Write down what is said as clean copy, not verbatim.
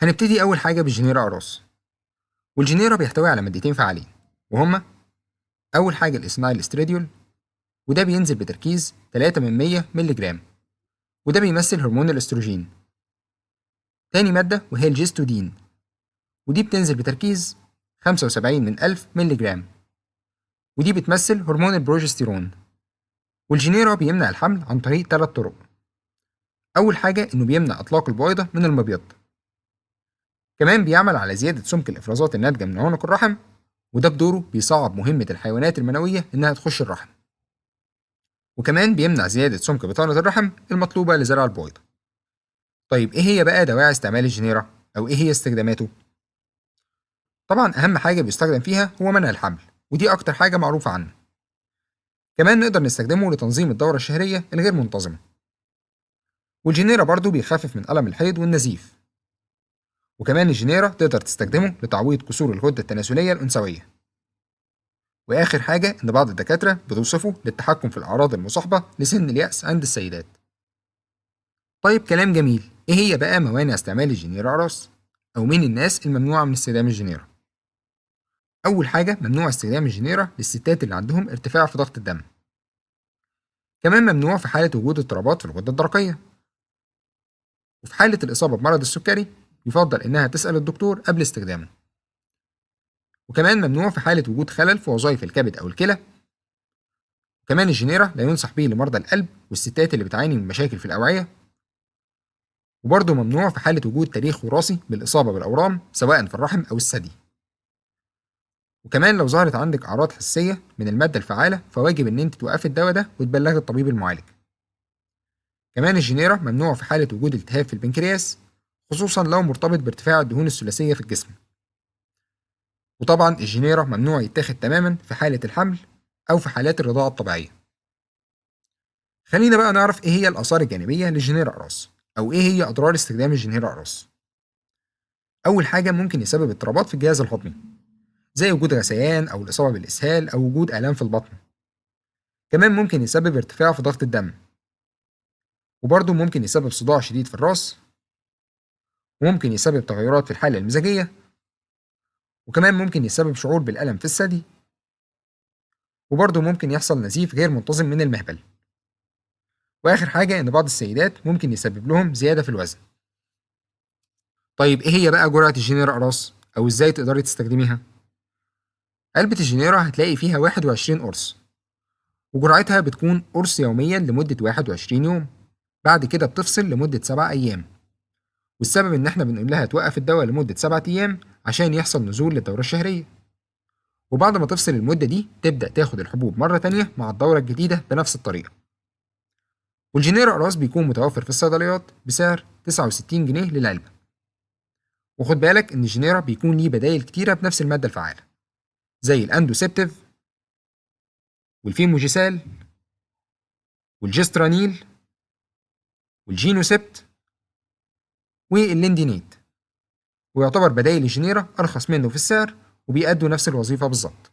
هنبتدي أول حاجة بالجنيرة أقراص. والجنيرة بيحتوي على مادتين فعالين، وهما أول حاجة الإثنايل استراديول، وده بينزل بتركيز 3 من 100 مللي جرام، وده بيمثل هرمون الاستروجين. تاني مادة وهي الجستودين، ودي بتنزل بتركيز 75 من 1000 مللي جرام، ودي بتمثل هرمون البروجستيرون. والجنيرة بيمنع الحمل عن طريق 3 طرق. أول حاجة إنه بيمنع إطلاق البويضة من المبيض، كمان بيعمل على زيادة سمك الإفرازات الناتجة من عنق الرحم، وده بدوره بيصعب مهمة الحيوانات المنوية إنها تخش الرحم. وكمان بيمنع زيادة سمك بطانة الرحم المطلوبة لزرع البويضة. طيب إيه هي بقى دواعي استعمال الجنيرة؟ أو إيه هي استخداماته؟ طبعا أهم حاجة بيستخدم فيها هو منع الحمل، ودي أكتر حاجة معروفة عنه. كمان نقدر نستخدمه لتنظيم الدورة الشهرية الغير منتظمة. والجنيرة برضو بيخفف من ألم الحيض والنزيف. وكمان الجنيرة تقدر تستخدمه لتعويض كسور الغدة التناسلية الأنثوية. وآخر حاجة إن بعض الدكاترة بتوصفه للتحكم في الأعراض المصاحبة لسن اليأس عند السيدات. طيب كلام جميل، إيه هي بقى موانع استعمال الجنيرة أقراص؟ أو مين الناس الممنوعة من استخدام الجنيرة؟ أول حاجة ممنوع استخدام الجنيرة للستات اللي عندهم ارتفاع في ضغط الدم. كمان ممنوع في حالة وجود اضطرابات في الغدة الدرقية. وفي حالة الإصابة بمرض السكري يفضل إنها تسأل الدكتور قبل استخدامه. وكمان ممنوع في حالة وجود خلل في وظائف الكبد أو الكلى. وكمان الجنيرة لا ينصح به لمرضى القلب والستات اللي بتعاني من مشاكل في الأوعية. وبرضه ممنوع في حالة وجود تاريخ وراثي بالإصابة بالأورام سواء في الرحم أو الثدي. وكمان لو ظهرت عندك أعراض حساسية من المادة الفعالة فواجب إن أنت توقفي الدواء ده وتبلغي الطبيب المعالج. كمان الجنيرة ممنوع في حالة وجود التهاب في البنكرياس، خصوصا لو مرتبط بارتفاع الدهون الثلاثية في الجسم. وطبعا الجنيرة ممنوع يتاخد تماما في حالة الحمل أو في حالات الرضاعة الطبيعية. خلينا بقى نعرف إيه هي الآثار الجانبية للجنيرة أقراص، أو إيه هي أضرار استخدام الجنيرة أقراص. أول حاجة ممكن يسبب اضطرابات في الجهاز الهضمي، زي وجود غثيان أو الإصابة بالإسهال أو وجود آلام في البطن. كمان ممكن يسبب ارتفاع في ضغط الدم، وبرضه ممكن يسبب صداع شديد في الراس، وممكن يسبب تغيرات في الحالة المزاجية، وكمان ممكن يسبب شعور بالألم في الثدي، وبرضه ممكن يحصل نزيف غير منتظم من المهبل. وآخر حاجة إن بعض السيدات ممكن يسبب لهم زيادة في الوزن. طيب إيه هي بقى جرعة الجنيرة أقراص؟ أو إزاي تقدري تستخدميها؟ علبة الجنيرة هتلاقي فيها 21 قرص، وجرعتها بتكون قرص يوميا لمدة 21 يوم، بعد كده بتفصل لمدة 7 أيام. والسبب إن إحنا بنقول لها توقف الدواء لمدة 7 أيام عشان يحصل نزول للدورة الشهرية. وبعد ما تفصل المدة دي تبدأ تاخد الحبوب مرة تانية مع الدورة الجديدة بنفس الطريقة. والجنيرة أقراص بيكون متوفر في الصيدليات بسعر 69 جنيه للعلبة. وخد بالك إن الجنيرة بيكون ليه بدايل كتيرة بنفس المادة الفعالة، زي الأندوسيبتيف والفيموجيسال والجسترانيل والجينوسيبت والليندينيت. ويعتبر بدايل الجنيرة أرخص منه في السعر وبيأدوا نفس الوظيفة بالظبط.